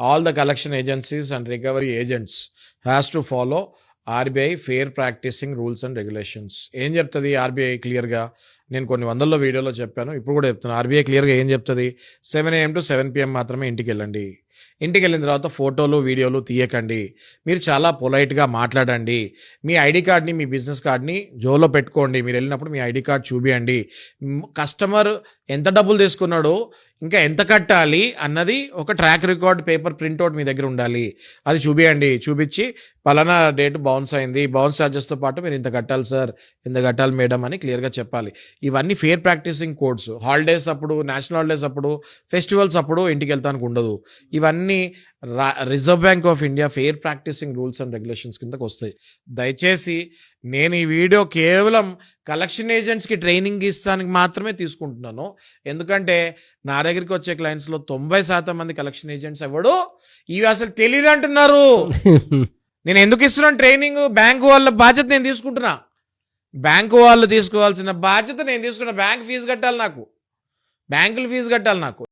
All the collection agencies and recovery agents has to follow RBI fair practicing rules and regulations. ఏం చెప్తుంది RBI క్లియర్గా? నేను కొన్ని వందల్లో వీడియోలో చెప్పాను, ఇప్పుడు కూడా చెప్తున్నాను. ఆర్బీఐ క్లియర్గా ఏం చెప్తుంది? 7 AM to 7 PM మాత్రమే ఇంటికి వెళ్ళండి. ఇంటికి వెళ్ళిన తర్వాత ఫోటోలు వీడియోలు తీయకండి. మీరు చాలా పొలైట్గా మాట్లాడండి. మీ ఐడి కార్డ్ని, మీ బిజినెస్ కార్డ్ని జోలో పెట్టుకోండి. మీరు వెళ్ళినప్పుడు మీ ఐడి కార్డ్ చూపియండి. కస్టమర్ ఎంత డబ్బులు తీసుకున్నాడో, ఇంకా ఎంత కట్టాలి అన్నది ఒక ట్రాక్ రికార్డ్ పేపర్ ప్రింట్అవుట్ మీ దగ్గర ఉండాలి. అది చూపియండి. చూపించి పలానా డేట్ బౌన్స్ అయింది, బౌన్స్ ఛార్జెస్తో పాటు మీరు ఇంత కట్టాలి సార్, ఇంత కట్టాలి మేడం అని క్లియర్గా చెప్పాలి. ఇవన్నీ ఫెయిర్ ప్రాక్టీసింగ్ కోడ్స్. హాలిడేస్ అప్పుడు, నేషనల్ హాలిడేస్ అప్పుడు, ఫెస్టివల్స్ అప్పుడు ఇంటికి వెళ్తానికి ఉండదు. ఇవన్నీ Reserve Bank of India fair practicing rules and regulations కిందకు వస్తాయి. దయచేసి నేను ఈ వీడియో కేవలం కలెక్షన్ ఏజెంట్స్కి ట్రైనింగ్ ఇస్తానికి మాత్రమే తీసుకుంటున్నాను. ఎందుకంటే నా దగ్గరికి వచ్చే క్లయింట్స్లో 90% మంది కలెక్షన్ ఏజెంట్స్ ఎవడు ఇవి అసలు తెలియదు అంటున్నారు. నేను ఎందుకు ఇస్తున్నాను ట్రైనింగ్? బ్యాంకు వాళ్ళ బాధ్యత నేను తీసుకుంటున్నా. బ్యాంకు వాళ్ళు తీసుకోవాల్సిన బాధ్యత నేను తీసుకున్నా. బ్యాంక్ ఫీజు కట్టాలి నాకు, బ్యాంకులు ఫీజు కట్టాలి నాకు.